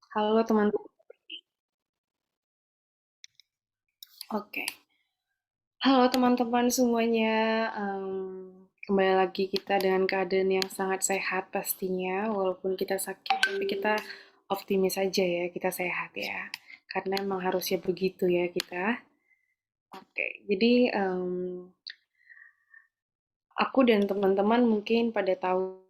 Halo teman, oke. Halo teman-teman semuanya. Kembali lagi kita dengan keadaan yang sangat sehat pastinya. Walaupun kita sakit, tapi kita optimis aja ya, kita sehat ya. Karena emang harusnya begitu ya kita. Oke, jadi aku dan teman-teman mungkin pada tahu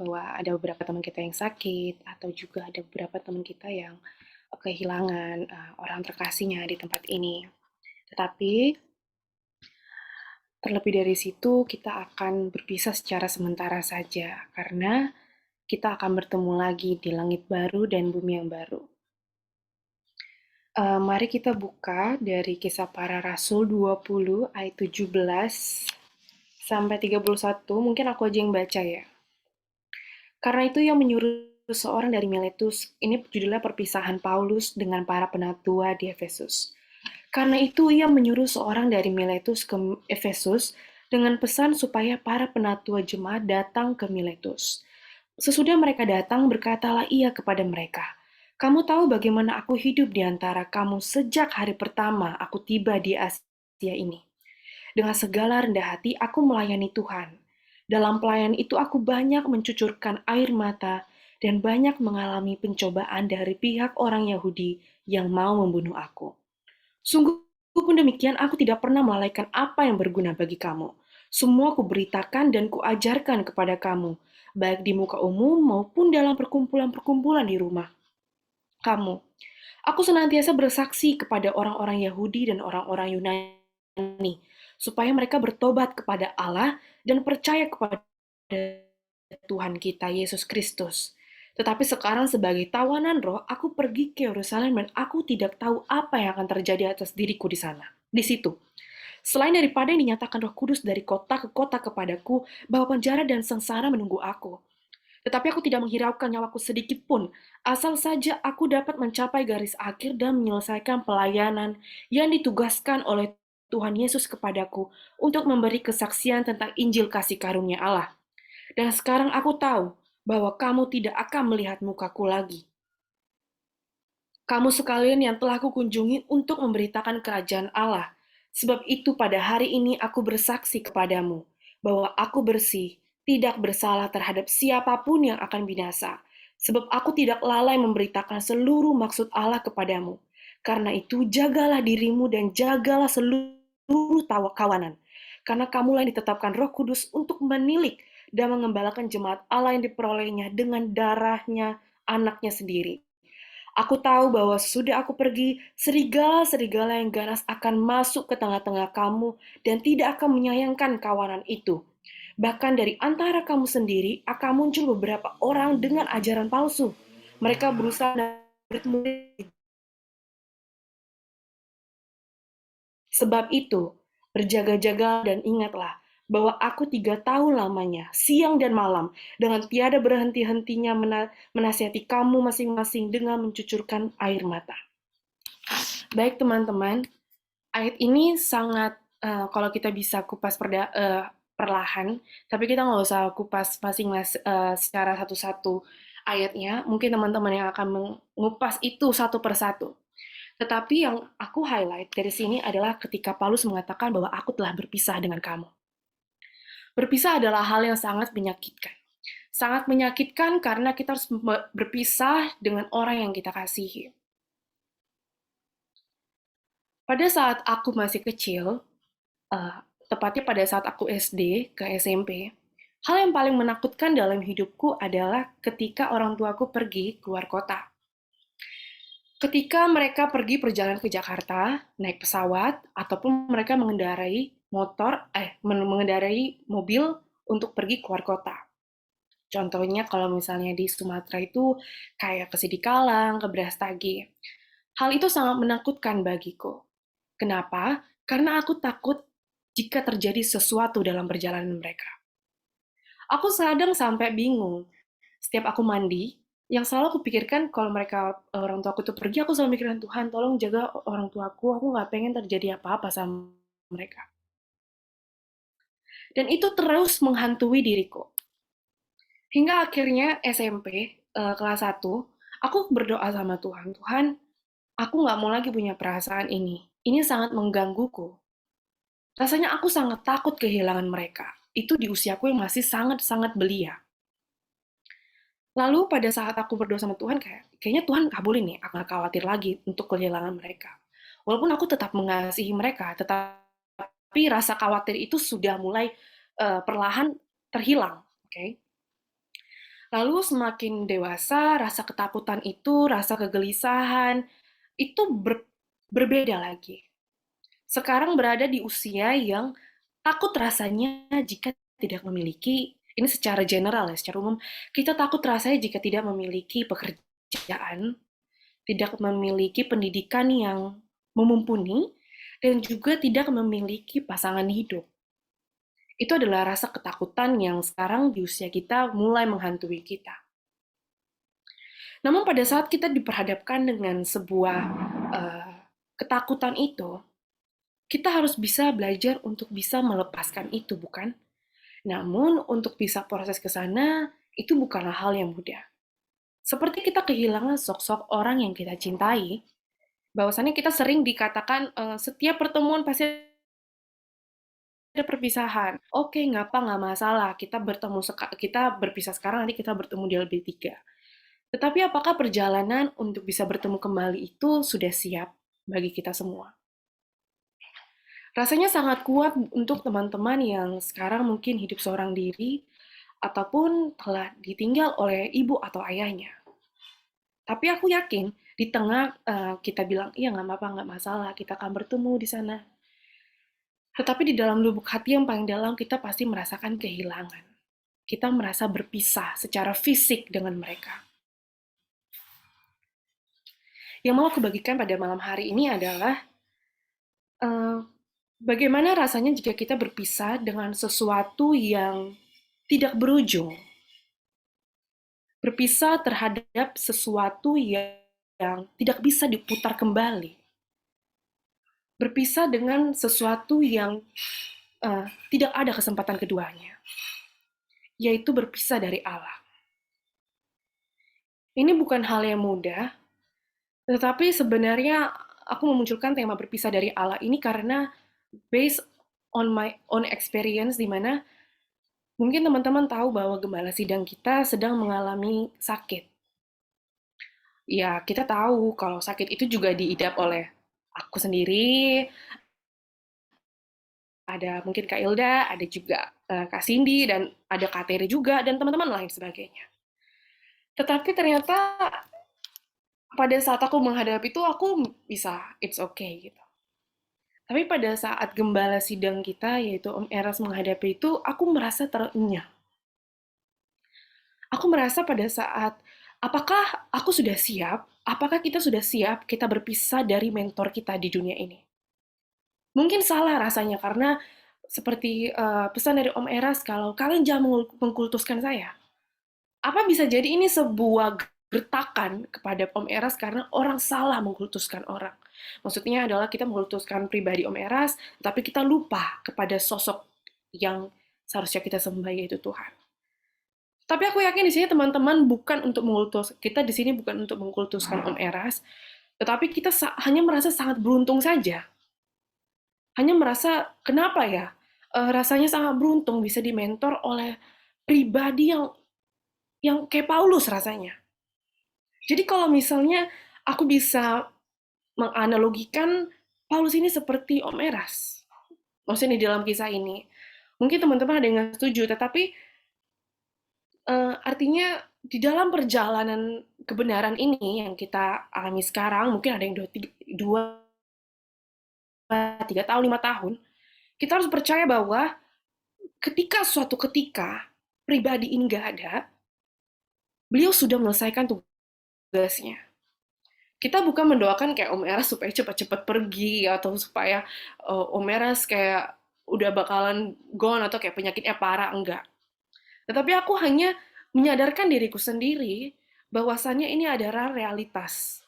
bahwa ada beberapa teman kita yang sakit, atau juga ada beberapa teman kita yang kehilangan orang terkasihnya di tempat ini. Tetapi terlebih dari situ, kita akan berpisah secara sementara saja, karena kita akan bertemu lagi di langit baru dan bumi yang baru. Mari kita buka dari Kisah Para Rasul 20 ayat 17 sampai 31. Mungkin aku aja yang baca ya. Karena itu yang menyuruh seorang dari Miletus, ini judulnya perpisahan Paulus dengan para penatua di Efesus. Karena itu ia menyuruh seorang dari Miletus ke Efesus dengan pesan supaya para penatua jemaat datang ke Miletus. Sesudah mereka datang, berkatalah ia kepada mereka, "Kamu tahu bagaimana aku hidup di antara kamu sejak hari pertama aku tiba di Asia ini. Dengan segala rendah hati aku melayani Tuhan. Dalam pelayanan itu aku banyak mencucurkan air mata dan banyak mengalami pencobaan dari pihak orang Yahudi yang mau membunuh aku. Sungguh pun demikian, aku tidak pernah melalaikan apa yang berguna bagi kamu. Semua kuberitakan dan kuajarkan kepada kamu, baik di muka umum maupun dalam perkumpulan-perkumpulan di rumah kamu. Aku senantiasa bersaksi kepada orang-orang Yahudi dan orang-orang Yunani, supaya mereka bertobat kepada Allah dan percaya kepada Tuhan kita Yesus Kristus. Tetapi sekarang sebagai tawanan roh, aku pergi ke Yerusalem dan aku tidak tahu apa yang akan terjadi atas diriku di sana. Di situ. Selain daripada yang dinyatakan Roh Kudus dari kota ke kota kepadaku, bahwa penjara dan sengsara menunggu aku. Tetapi aku tidak menghiraukan nyawaku sedikit pun, asal saja aku dapat mencapai garis akhir dan menyelesaikan pelayanan yang ditugaskan oleh Tuhan Yesus kepadaku untuk memberi kesaksian tentang Injil kasih karunia Allah. Dan sekarang aku tahu bahwa kamu tidak akan melihat mukaku lagi. Kamu sekalian yang telah kukunjungi untuk memberitakan kerajaan Allah. Sebab itu pada hari ini aku bersaksi kepadamu bahwa aku bersih, tidak bersalah terhadap siapapun yang akan binasa. Sebab aku tidak lalai memberitakan seluruh maksud Allah kepadamu. Karena itu jagalah dirimu dan jagalah seluruh kawanan. Karena kamulah yang ditetapkan Roh Kudus untuk menilik dan mengembalakan jemaat Allah yang diperolehnya dengan darahnya anaknya sendiri. Aku tahu bahwa sesudah aku pergi, serigala-serigala yang ganas akan masuk ke tengah-tengah kamu dan tidak akan menyayangkan kawanan itu. Bahkan dari antara kamu sendiri akan muncul beberapa orang dengan ajaran palsu. Mereka berusaha murid-murid. Sebab itu, berjaga-jaga dan ingatlah bahwa aku 3 tahun lamanya, siang dan malam, dengan tiada berhenti-hentinya menasihati kamu masing-masing dengan mencucurkan air mata. Baik teman-teman, ayat ini sangat kalau kita bisa kupas perlahan, tapi kita nggak usah kupas secara satu-satu ayatnya. Mungkin teman-teman yang akan mengupas itu satu persatu. Tetapi yang aku highlight dari sini adalah ketika Paulus mengatakan bahwa aku telah berpisah dengan kamu. Berpisah adalah hal yang sangat menyakitkan. Sangat menyakitkan karena kita harus berpisah dengan orang yang kita kasihi. Pada saat aku masih kecil, eh, tepatnya pada saat aku SD ke SMP, hal yang paling menakutkan dalam hidupku adalah ketika orang tuaku pergi keluar kota. Ketika mereka pergi perjalanan ke Jakarta, naik pesawat, ataupun mereka mengendarai mobil untuk pergi keluar kota. Contohnya kalau misalnya di Sumatera itu kayak ke Sidikalang, ke Brastagi. Hal itu sangat menakutkan bagiku. Kenapa? Karena aku takut jika terjadi sesuatu dalam perjalanan mereka. Aku kadang sampai bingung. Setiap aku mandi, yang selalu aku pikirkan kalau mereka orang tua aku tuh pergi, aku selalu mikirkan Tuhan, tolong jaga orang tuaku. Aku nggak pengen terjadi apa-apa sama mereka. Dan itu terus menghantui diriku. Hingga akhirnya SMP kelas 1. Aku berdoa sama Tuhan, Tuhan, aku nggak mau lagi punya perasaan ini. Ini sangat menggangguku. Rasanya aku sangat takut kehilangan mereka. Itu di usiaku yang masih sangat-sangat belia. Lalu pada saat aku berdoa sama Tuhan, kayaknya Tuhan kabulin nih, aku nggak khawatir lagi untuk kehilangan mereka. Walaupun aku tetap mengasihi mereka, tetapi rasa khawatir itu sudah mulai perlahan terhilang. Oke. Lalu semakin dewasa, rasa ketakutan itu, rasa kegelisahan, itu berbeda lagi. Sekarang berada di usia yang takut rasanya jika tidak memiliki, ini secara general ya, secara umum, kita takut rasanya jika tidak memiliki pekerjaan, tidak memiliki pendidikan yang memumpuni, dan juga tidak memiliki pasangan hidup. Itu adalah rasa ketakutan yang sekarang di usia kita mulai menghantui kita. Namun pada saat kita diperhadapkan dengan sebuah uh, ketakutan itu, kita harus bisa belajar untuk bisa melepaskan itu, bukan? Namun untuk bisa proses ke sana, itu bukanlah hal yang mudah. Seperti kita kehilangan sosok orang yang kita cintai, bahwasannya kita sering dikatakan setiap pertemuan pasti ada perpisahan. Oke, ngapa nggak masalah. Kita berpisah sekarang, nanti kita bertemu di LB3. Tetapi apakah perjalanan untuk bisa bertemu kembali itu sudah siap bagi kita semua? Rasanya sangat kuat untuk teman-teman yang sekarang mungkin hidup seorang diri ataupun telah ditinggal oleh ibu atau ayahnya. Tapi aku yakin di tengah kita bilang, iya nggak apa-apa, nggak masalah, kita akan bertemu di sana. Tetapi di dalam lubuk hati yang paling dalam kita pasti merasakan kehilangan. Kita merasa berpisah secara fisik dengan mereka. Yang mau aku bagikan pada malam hari ini adalah eh, bagaimana rasanya jika kita berpisah dengan sesuatu yang tidak berujung. Berpisah terhadap sesuatu yang tidak bisa diputar kembali. Berpisah dengan sesuatu yang tidak ada kesempatan keduanya, yaitu berpisah dari Allah. Ini bukan hal yang mudah, tetapi sebenarnya aku memunculkan tema berpisah dari Allah ini karena based on my own experience, di mana mungkin teman-teman tahu bahwa gembala sidang kita sedang mengalami sakit. Ya, kita tahu kalau sakit itu juga diidap oleh aku sendiri, ada mungkin Kak Ilda, ada juga Kak Cindy, dan ada Kak Terry juga, dan teman-teman lain sebagainya. Tetapi ternyata pada saat aku menghadapi itu, aku bisa, it's okay gitu. Tapi pada saat gembala sidang kita, yaitu Om Eras menghadapi itu, aku merasa terenyah. Aku merasa pada saat, apakah aku sudah siap? Apakah kita sudah siap kita berpisah dari mentor kita di dunia ini? Mungkin salah rasanya karena seperti pesan dari Om Eras, kalau kalian jangan mengkultuskan saya. Apa bisa jadi ini sebuah gertakan kepada Om Eras karena orang salah mengkultuskan orang. Maksudnya adalah kita mengkultuskan pribadi Om Eras, tapi kita lupa kepada sosok yang seharusnya kita sembah, yaitu Tuhan. Tapi aku yakin di sini teman-teman bukan untuk mengkultus, kita di sini bukan untuk mengkultuskan Om Eras, tetapi kita hanya merasa sangat beruntung saja. Hanya merasa, kenapa ya? Rasanya sangat beruntung bisa dimentor oleh pribadi yang kayak Paulus rasanya. Jadi kalau misalnya aku bisa menganalogikan Paulus ini seperti Om Eras, maksudnya di dalam kisah ini, mungkin teman-teman ada yang nggak setuju, tetapi artinya di dalam perjalanan kebenaran ini yang kita alami sekarang, mungkin ada yang 2, 3 tahun, 5 tahun, kita harus percaya bahwa ketika suatu ketika pribadi ini nggak ada, beliau sudah menyelesaikan tugasnya. Kita bukan mendoakan kayak Om Eras supaya cepat-cepat pergi, atau supaya Om Eras kayak udah bakalan gone atau kayak penyakitnya parah, enggak. Tetapi aku hanya menyadarkan diriku sendiri bahwasannya ini adalah realitas.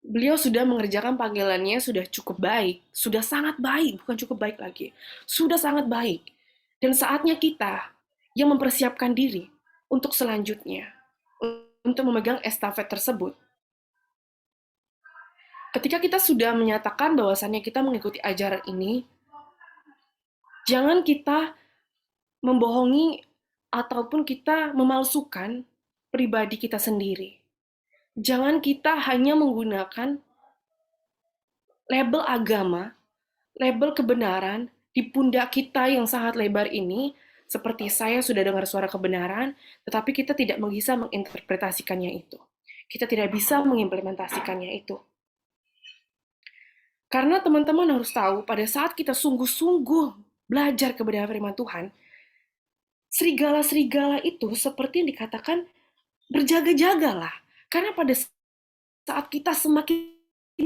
Beliau sudah mengerjakan panggilannya, sudah cukup baik, sudah sangat baik, bukan cukup baik lagi, sudah sangat baik. Dan saatnya kita yang mempersiapkan diri untuk selanjutnya, untuk memegang estafet tersebut. Ketika kita sudah menyatakan bahwasannya kita mengikuti ajaran ini, jangan kita membohongi ataupun kita memalsukan pribadi kita sendiri. Jangan kita hanya menggunakan label agama, label kebenaran di pundak kita yang sangat lebar ini, seperti saya sudah dengar suara kebenaran, tetapi kita tidak bisa menginterpretasikannya itu. Kita tidak bisa mengimplementasikannya itu. Karena teman-teman harus tahu, pada saat kita sungguh-sungguh belajar kebenaran firman Tuhan, serigala-serigala itu seperti yang dikatakan berjaga-jagalah. Karena pada saat kita semakin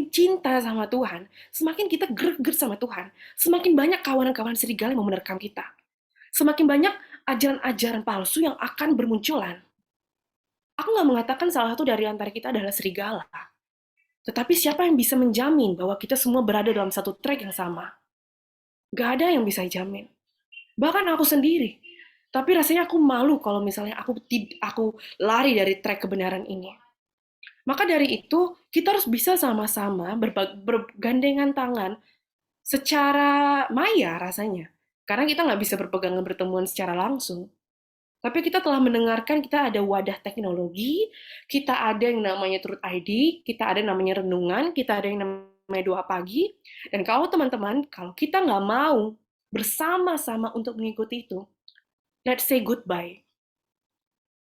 cinta sama Tuhan, semakin kita greget sama Tuhan, semakin banyak kawanan-kawanan serigala yang mau menerkam kita. Semakin banyak ajaran-ajaran palsu yang akan bermunculan. Aku nggak mengatakan salah satu dari antara kita adalah serigala. Tetapi siapa yang bisa menjamin bahwa kita semua berada dalam satu track yang sama? Gak ada yang bisa jamin. Bahkan aku sendiri. Tapi rasanya aku malu kalau misalnya aku lari dari track kebenaran ini. Maka dari itu, kita harus bisa sama-sama bergandengan tangan secara maya rasanya. Karena kita nggak bisa berpegangan bertemuan secara langsung. Tapi kita telah mendengarkan, kita ada wadah teknologi, kita ada yang namanya Truth ID, kita ada yang namanya renungan, kita ada yang namanya doa pagi. Dan kalau teman-teman, kalau kita nggak mau bersama-sama untuk mengikuti itu, let's say goodbye.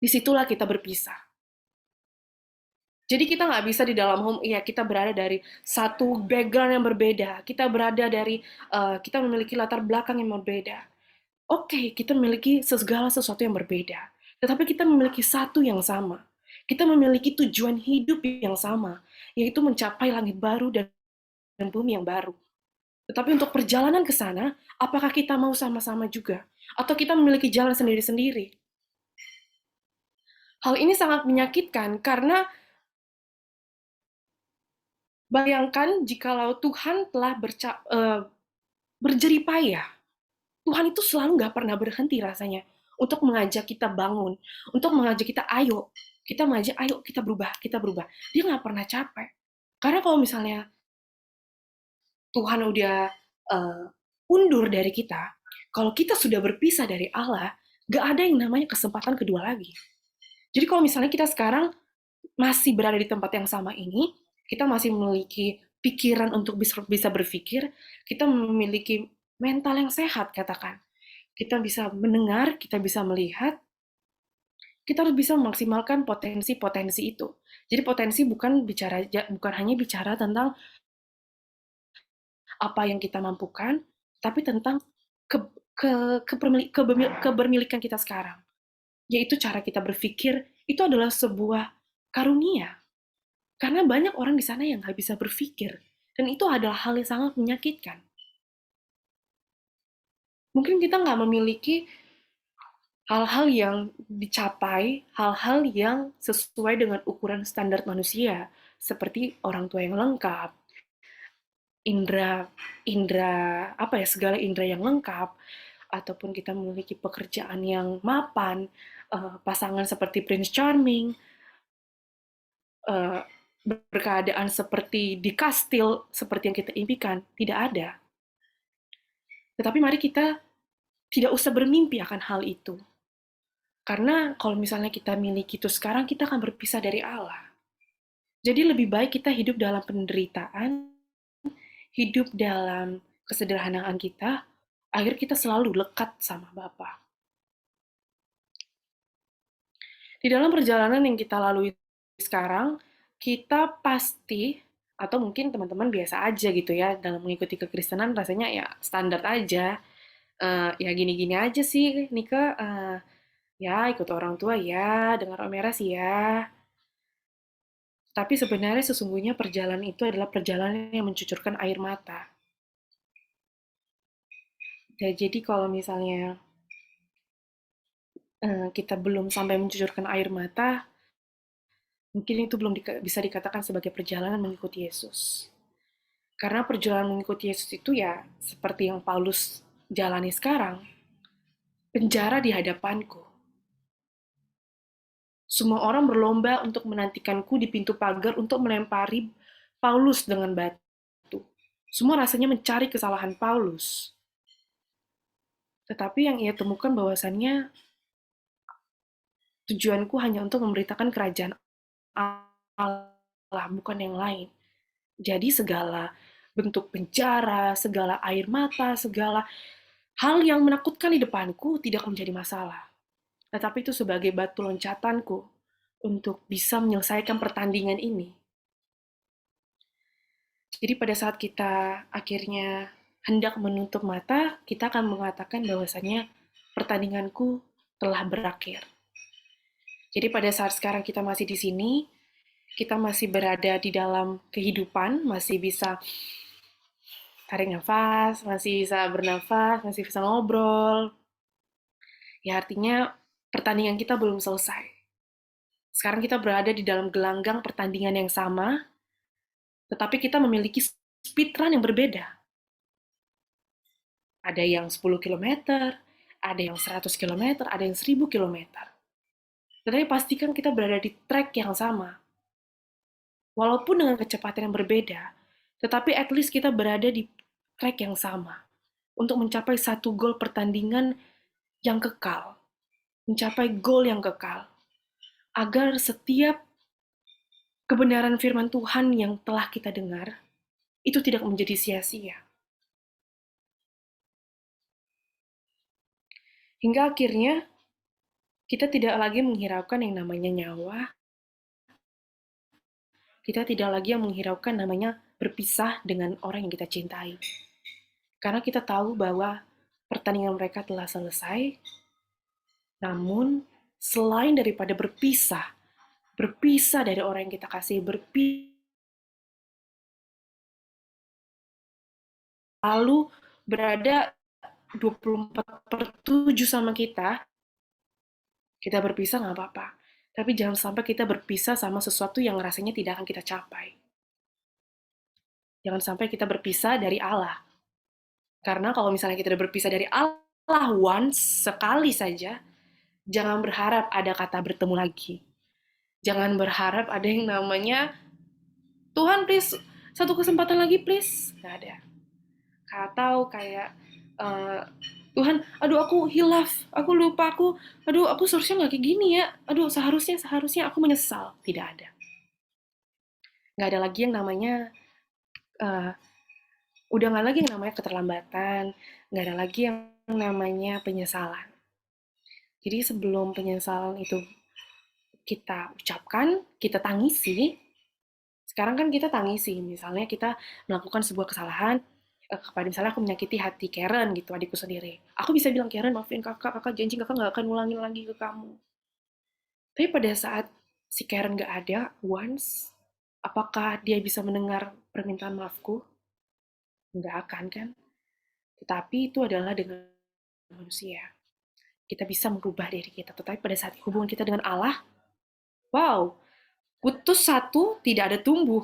Disitulah kita berpisah. Jadi kita nggak bisa di dalam home, ya kita berada dari satu background yang berbeda, kita berada dari, kita memiliki latar belakang yang berbeda. Oke, kita memiliki segala sesuatu yang berbeda, tetapi kita memiliki satu yang sama. Kita memiliki tujuan hidup yang sama, yaitu mencapai langit baru dan bumi yang baru. Tetapi untuk perjalanan ke sana, apakah kita mau sama-sama juga? Atau kita memiliki jalan sendiri-sendiri? Hal ini sangat menyakitkan karena bayangkan jikalau Tuhan telah berjerih payah. Tuhan itu selalu nggak pernah berhenti rasanya untuk mengajak kita bangun, untuk mengajak kita ayo kita berubah, kita berubah. Dia nggak pernah capek. Karena kalau misalnya Tuhan udah undur dari kita, kalau kita sudah berpisah dari Allah, nggak ada yang namanya kesempatan kedua lagi. Jadi kalau misalnya kita sekarang masih berada di tempat yang sama ini, kita masih memiliki pikiran untuk bisa berpikir, kita memiliki mental yang sehat, katakan. Kita bisa mendengar, kita bisa melihat, kita harus bisa memaksimalkan potensi-potensi itu. Jadi potensi bukan hanya bicara tentang apa yang kita mampukan, tapi tentang ke, kebermilikan kita sekarang. Yaitu cara kita berpikir, itu adalah sebuah karunia. Karena banyak orang di sana yang nggak bisa berpikir. Dan itu adalah hal yang sangat menyakitkan. Mungkin kita nggak memiliki hal-hal yang dicapai, hal-hal yang sesuai dengan ukuran standar manusia, seperti orang tua yang lengkap, indera, indera apa ya, segala indera yang lengkap, ataupun kita memiliki pekerjaan yang mapan, pasangan seperti Prince Charming, eh, berkeadaan seperti di kastil, seperti yang kita impikan, tidak ada. Tetapi mari kita tidak usah bermimpi akan hal itu. Karena kalau misalnya kita miliki itu sekarang, kita akan berpisah dari Allah. Jadi lebih baik kita hidup dalam penderitaan, hidup dalam kesederhanaan kita, agar kita selalu lekat sama Bapa. Di dalam perjalanan yang kita lalui sekarang, kita pasti, atau mungkin teman-teman biasa aja gitu ya, dalam mengikuti kekristenan rasanya ya standar aja. Ya gini-gini aja sih, Nika. Ya ikut orang tua ya, dengar Omera sih ya. Tapi sebenarnya sesungguhnya perjalanan itu adalah perjalanan yang mencucurkan air mata. Ya, jadi kalau misalnya kita belum sampai mencucurkan air mata, mungkin itu belum bisa dikatakan sebagai perjalanan mengikuti Yesus. Karena perjalanan mengikuti Yesus itu ya seperti yang Paulus jalani sekarang, penjara di hadapanku. Semua orang berlomba untuk menantikanku di pintu pagar untuk melempari Paulus dengan batu. Semua rasanya mencari kesalahan Paulus. Tetapi yang ia temukan bahwasannya tujuanku hanya untuk memberitakan kerajaan Allah, bukan yang lain. Jadi segala bentuk penjara, segala air mata, segala hal yang menakutkan di depanku tidak menjadi masalah. Tetapi itu sebagai batu loncatanku untuk bisa menyelesaikan pertandingan ini. Jadi pada saat kita akhirnya hendak menutup mata, kita akan mengatakan bahwasanya pertandinganku telah berakhir. Jadi pada saat sekarang kita masih di sini, kita masih berada di dalam kehidupan, masih bisa tarik nafas, masih bisa bernafas, masih bisa ngobrol. Ya artinya pertandingan kita belum selesai. Sekarang kita berada di dalam gelanggang pertandingan yang sama, tetapi kita memiliki speed run yang berbeda. Ada yang 10 kilometer, ada yang 100 kilometer, ada yang 1000 kilometer. Tetapi pastikan kita berada di track yang sama. Walaupun dengan kecepatan yang berbeda, tetapi at least kita berada di track yang sama untuk mencapai satu gol pertandingan yang kekal, mencapai gol yang kekal, agar setiap kebenaran firman Tuhan yang telah kita dengar itu tidak menjadi sia-sia. Hingga akhirnya kita tidak lagi menghiraukan yang namanya nyawa, kita tidak lagi yang menghiraukan namanya berpisah dengan orang yang kita cintai. Karena kita tahu bahwa pertandingan mereka telah selesai, namun selain daripada berpisah dari orang yang kita kasih, lalu berada 24/7 sama kita berpisah nggak apa-apa. Tapi jangan sampai kita berpisah sama sesuatu yang rasanya tidak akan kita capai. Jangan sampai kita berpisah dari Allah. Karena kalau misalnya kita udah berpisah dari Allah once, sekali saja, jangan berharap ada kata bertemu lagi. Jangan berharap ada yang namanya, Tuhan please, satu kesempatan lagi please. Nggak ada. Atau kayak, eh, Tuhan, aduh aku hilaf, aku lupa, aduh aku seharusnya nggak kayak gini ya, aduh seharusnya aku menyesal. Tidak ada. Nggak ada lagi yang namanya, eh, udah nggak lagi yang namanya keterlambatan, nggak ada lagi yang namanya penyesalan. Jadi sebelum penyesalan itu kita ucapkan, kita tangisi, sekarang kan kita tangisi, misalnya kita melakukan sebuah kesalahan, kepada misalnya aku menyakiti hati Karen gitu, adikku sendiri. Aku bisa bilang, Karen maafin kakak, kakak janji kakak nggak akan ulangin lagi ke kamu. Tapi pada saat si Karen nggak ada, once, apakah dia bisa mendengar permintaan maafku? Nggak akan kan? Tetapi itu adalah dengan manusia. Kita bisa merubah diri kita. Tetapi pada saat hubungan kita dengan Allah, wow, putus satu tidak ada tumbuh.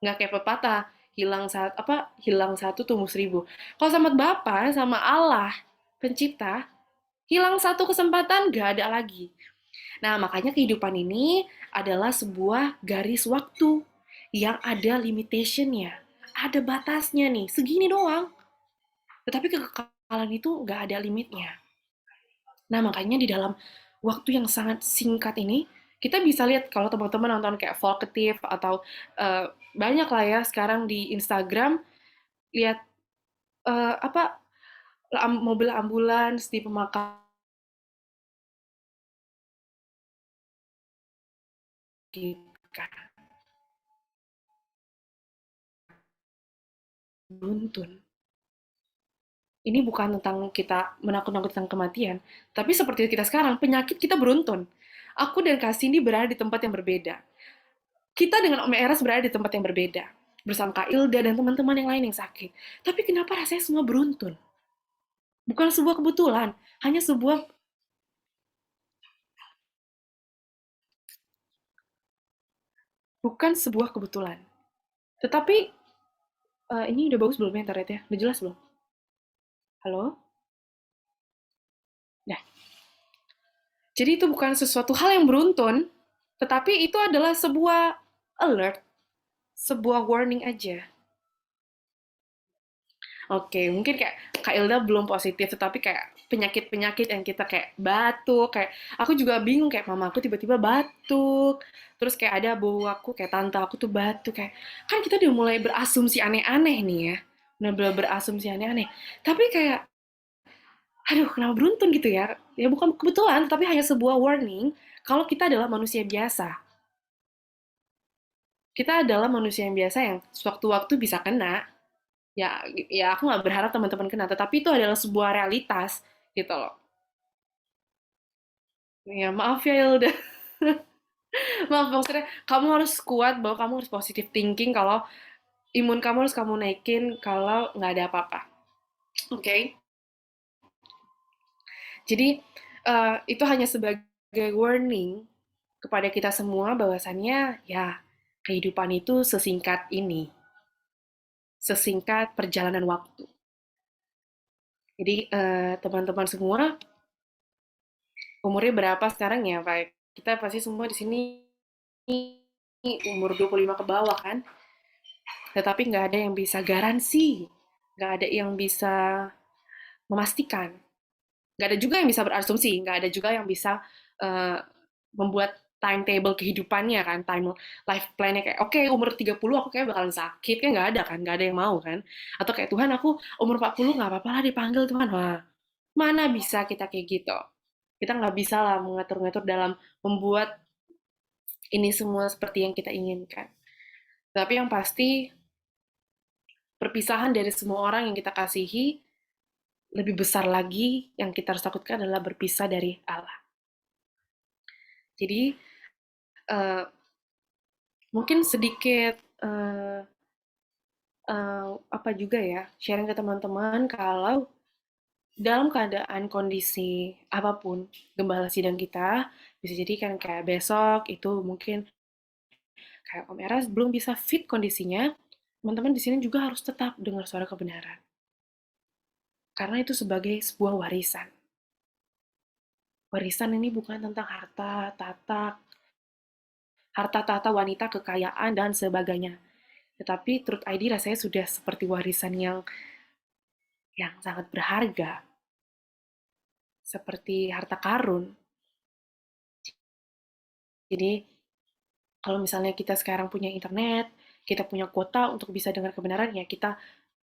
Nggak kayak pepatah, hilang satu tumbuh seribu. Kalau sama Bapa, sama Allah, pencipta, hilang satu kesempatan nggak ada lagi. Nah, makanya kehidupan ini adalah sebuah garis waktu yang ada limitationnya. Ada batasnya nih, segini doang. Tetapi kekekalan itu nggak ada limitnya. Nah, makanya di dalam waktu yang sangat singkat ini, kita bisa lihat kalau teman-teman nonton kayak Vokatif atau banyak lah ya sekarang di Instagram, lihat apa mobil ambulans di pemakaman beruntun. Ini bukan tentang kita menakut-nakuti tentang kematian, tapi seperti kita sekarang, penyakit kita beruntun. Aku dan Kak Cindy berada di tempat yang berbeda. Kita dengan Om Eras berada di tempat yang berbeda. Bersama Kak Ilda dan teman-teman yang lain yang sakit. Tapi kenapa rasanya semua beruntun? Bukan sebuah kebetulan, hanya bukan sebuah kebetulan. Tetapi ini udah bagus belum ya internetnya? Udah jelas belum? Halo? Nah, Jadi itu bukan sesuatu hal yang beruntun, tetapi itu adalah sebuah alert, sebuah warning aja. Oke, mungkin kayak Kak Ilda belum positif, tetapi kayak penyakit-penyakit yang kita kayak batuk, kayak aku juga bingung kayak mama aku tiba-tiba batuk, terus kayak ada bau aku kayak tante aku tuh batuk kayak kan kita udah mulai berasumsi aneh-aneh nih ya, benar-benar berasumsi aneh-aneh. Tapi kayak aduh kenapa beruntun gitu ya? Ya bukan kebetulan, tapi hanya sebuah warning kalau kita adalah manusia biasa. Kita adalah manusia yang biasa yang sewaktu-waktu bisa kena. Ya aku nggak berharap teman-teman kena, tetapi itu adalah sebuah realitas gitu loh. Ya maaf ya Hilda. Maaf maksudnya kamu harus kuat bahwa kamu harus positive thinking kalau imun kamu harus kamu naikin kalau nggak ada apa-apa. Oke? Okay? Jadi itu hanya sebagai warning kepada kita semua bahwasannya ya kehidupan itu sesingkat ini, sesingkat perjalanan waktu. Jadi teman-teman semua umurnya berapa sekarang ya Pak? Kita pasti semua di sini umur 25 ke bawah kan? Tetapi nggak ada yang bisa garansi, nggak ada yang bisa memastikan, nggak ada juga yang bisa berasumsi, nggak ada juga yang bisa uh, membuat timetable kehidupannya kan, time life plan-nya kayak oke, umur 30 aku kayak bakalan sakit, kan nggak ada kan, nggak ada yang mau kan. Atau kayak Tuhan aku umur 40 nggak apa-apa lah dipanggil Tuhan. Wah, mana bisa kita kayak gitu. Kita nggak bisa lah mengatur-ngatur dalam membuat ini semua seperti yang kita inginkan. Tapi yang pasti perpisahan dari semua orang yang kita kasihi lebih besar lagi yang kita harus takutkan adalah berpisah dari Allah. Jadi uh, mungkin sedikit apa juga ya sharing ke teman-teman kalau dalam keadaan kondisi apapun gembala sidang kita bisa jadi kan kayak besok itu mungkin kayak Om Eras belum bisa fit kondisinya, teman-teman di sini juga harus tetap dengar suara kebenaran karena itu sebagai sebuah warisan. Warisan ini bukan tentang harta tata wanita, kekayaan, dan sebagainya. Tetapi Truth ID rasanya sudah seperti warisan yang sangat berharga, seperti harta karun. Jadi, kalau misalnya kita sekarang punya internet, kita punya kuota untuk bisa dengar kebenaran, ya kita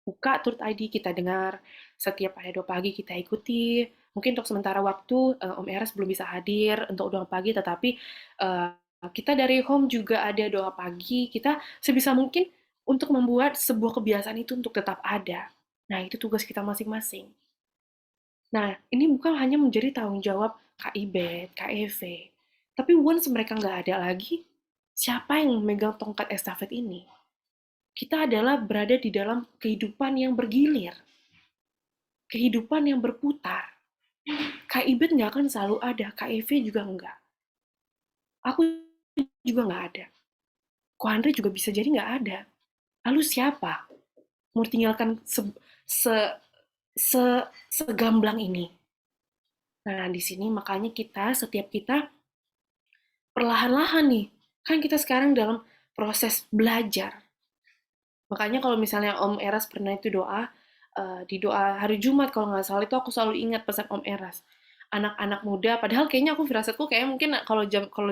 buka Truth ID, kita dengar. Setiap ada doa pagi, kita ikuti. Mungkin untuk sementara waktu, Om Eras belum bisa hadir untuk doa pagi, tetapi uh, kita dari home juga ada doa pagi. Kita sebisa mungkin untuk membuat sebuah kebiasaan itu untuk tetap ada. Nah, itu tugas kita masing-masing. Nah, ini bukan hanya menjadi tanggung jawab KIB, KEV, tapi once mereka nggak ada lagi, siapa yang memegang tongkat estafet ini? Kita adalah berada di dalam kehidupan yang bergilir, kehidupan yang berputar. KIB nggak akan selalu ada, KEV juga nggak. Aku juga nggak ada. Ko Andre juga bisa jadi nggak ada. Lalu siapa mau tinggalkan se, se, segamblang ini? Nah, di sini makanya setiap kita perlahan-lahan nih, kan kita sekarang dalam proses belajar. Makanya kalau misalnya Om Eras pernah itu doa, di doa hari Jumat kalau nggak salah itu aku selalu ingat pesan Om Eras. Anak-anak muda, padahal kayaknya aku firasatku kayak mungkin kalau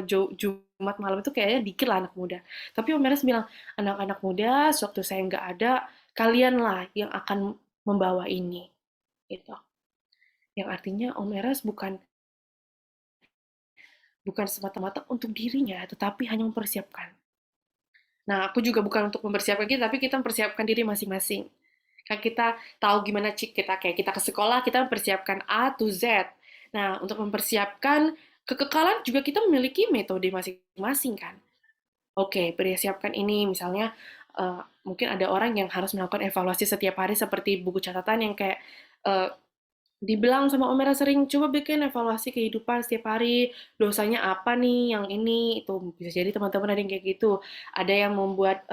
Jumat malam itu kayaknya dikit lah anak muda. Tapi Om Eras bilang, anak-anak muda, sewaktu saya nggak ada, kalianlah yang akan membawa ini. Gitu. Yang artinya Om Eras bukan semata-mata untuk dirinya, tetapi hanya mempersiapkan. Nah, aku juga bukan untuk mempersiapkan kita, tapi kita mempersiapkan diri masing-masing. Kan kita tahu gimana kita kayak kita ke sekolah, kita mempersiapkan A to Z. Nah, untuk mempersiapkan kekekalan juga kita memiliki metode masing-masing kan. Oke, persiapkan ini misalnya mungkin ada orang yang harus melakukan evaluasi setiap hari seperti buku catatan yang kayak uh, dibilang sama Om Mera sering, coba bikin evaluasi kehidupan setiap hari, dosanya apa nih, yang ini, itu bisa jadi teman-teman ada yang kayak gitu. Ada yang membuat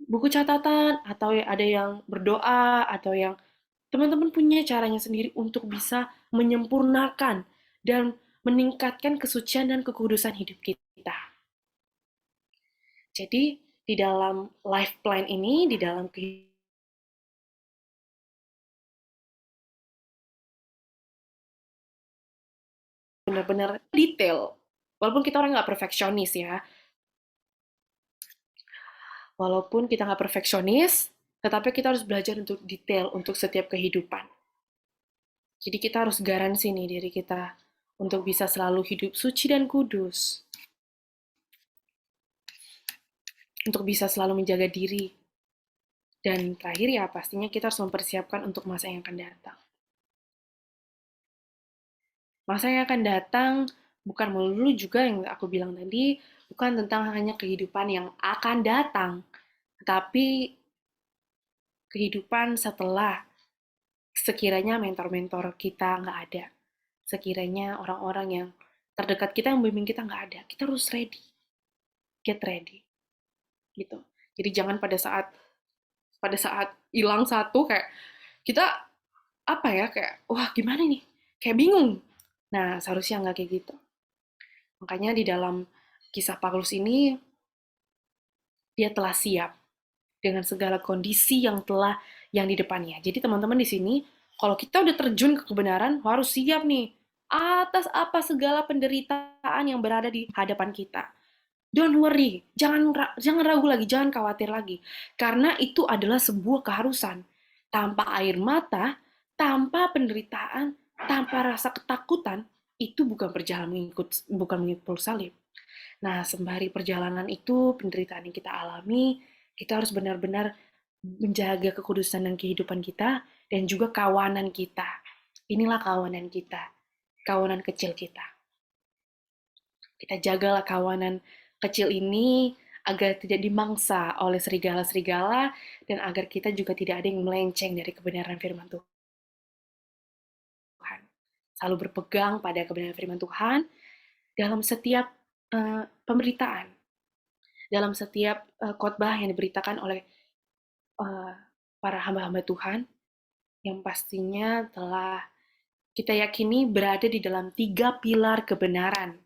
buku catatan, atau ada yang berdoa, atau yang teman-teman punya caranya sendiri untuk bisa menyempurnakan dan meningkatkan kesucian dan kekudusan hidup kita. Jadi di dalam life plan ini, di dalam benar-benar detail. Walaupun kita orang nggak perfeksionis ya, walaupun kita nggak perfeksionis, tetapi kita harus belajar untuk detail untuk setiap kehidupan. Jadi kita harus garansi nih diri kita untuk bisa selalu hidup suci dan kudus, untuk bisa selalu menjaga diri. Dan terakhir ya pastinya kita harus mempersiapkan untuk masa yang akan datang. Masa yang akan datang bukan melulu juga yang aku bilang tadi, bukan tentang hanya kehidupan yang akan datang, tetapi kehidupan setelah sekiranya mentor-mentor kita nggak ada, sekiranya orang-orang yang terdekat kita yang membimbing kita nggak ada, kita harus ready, get ready, gitu. Jadi jangan pada saat hilang satu kayak kita apa ya kayak wah gimana nih, kayak bingung. Nah seharusnya nggak kayak gitu. Makanya di dalam kisah Paulus ini dia telah siap dengan segala kondisi yang di depannya. Jadi teman-teman di sini, kalau kita udah terjun ke kebenaran, harus siap nih atas apa segala penderitaan yang berada di hadapan kita. Don't worry, jangan ragu lagi, jangan khawatir lagi, karena itu adalah sebuah keharusan. Tanpa air mata, tanpa penderitaan, tanpa rasa ketakutan, itu bukan mengikut salib. Nah, sembari perjalanan itu, penderitaan yang kita alami, kita harus benar-benar menjaga kekudusan dan kehidupan kita, dan juga kawanan kita. Inilah kawanan kita, kawanan kecil kita. Kita jagalah kawanan kecil ini agar tidak dimangsa oleh serigala-serigala, dan agar kita juga tidak ada yang melenceng dari kebenaran firman Tuhan. Selalu berpegang pada kebenaran firman Tuhan dalam setiap pemberitaan, dalam setiap khotbah yang diberitakan oleh uh, para hamba-hamba Tuhan, yang pastinya telah kita yakini berada di dalam 3 pilar kebenaran.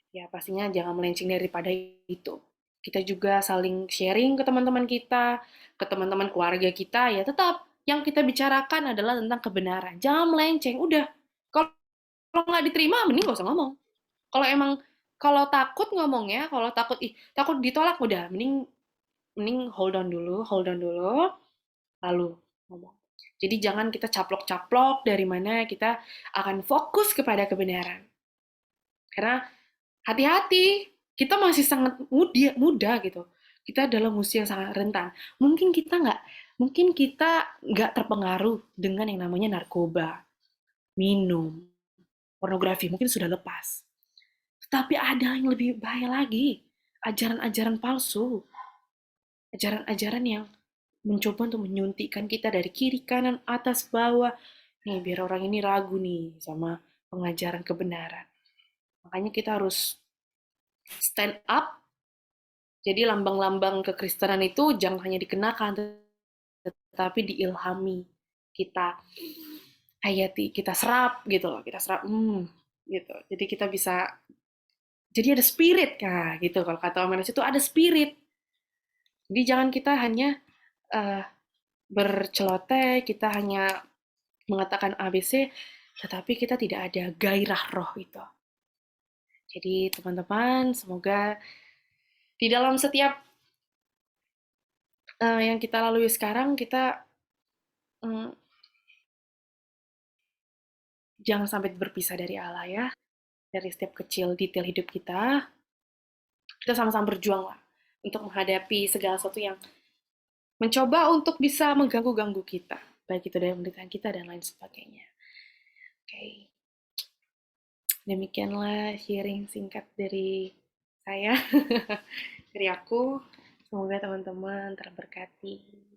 Ya, pastinya jangan melenceng daripada itu. Kita juga saling sharing ke teman-teman kita, ke teman-teman keluarga kita, ya tetap yang kita bicarakan adalah tentang kebenaran. Jangan melenceng, udah. Kalau nggak diterima, mending gak usah ngomong. Kalau emang, kalau takut ngomongnya, kalau takut ditolak, udah, mending mending hold on dulu, lalu ngomong. Jadi jangan kita caplok-caplok dari mana kita akan fokus kepada kebenaran. Karena hati-hati, kita masih sangat muda gitu. Kita dalam usia yang sangat rentan. Mungkin kita nggak terpengaruh dengan yang namanya narkoba, minum, pornografi, mungkin sudah lepas. Tapi ada yang lebih bahaya lagi, ajaran-ajaran palsu, ajaran-ajaran yang mencoba untuk menyuntikkan kita dari kiri, kanan, atas, bawah. Nih, biar orang ini ragu nih sama pengajaran kebenaran. Makanya kita harus stand up. Jadi lambang-lambang kekristenan itu jangan hanya dikenakan, tetapi diilhami. Kita hayati, kita serap gitu loh. Kita serap, gitu. Jadi kita bisa, jadi ada spirit, kah gitu. Kalau kata Om itu ada spirit. Jadi jangan kita hanya uh, berceloteh, kita hanya mengatakan ABC, tetapi kita tidak ada gairah roh itu. Jadi teman-teman, semoga di dalam setiap yang kita lalui sekarang, kita mm, jangan sampai berpisah dari Allah ya. Dari setiap kecil detail hidup kita sama-sama berjuang lah untuk menghadapi segala sesuatu yang mencoba untuk bisa mengganggu-ganggu kita. Baik itu dari penderitaan kita dan lain sebagainya. Oke, demikianlah sharing singkat dari saya, dari aku. Semoga teman-teman terberkati.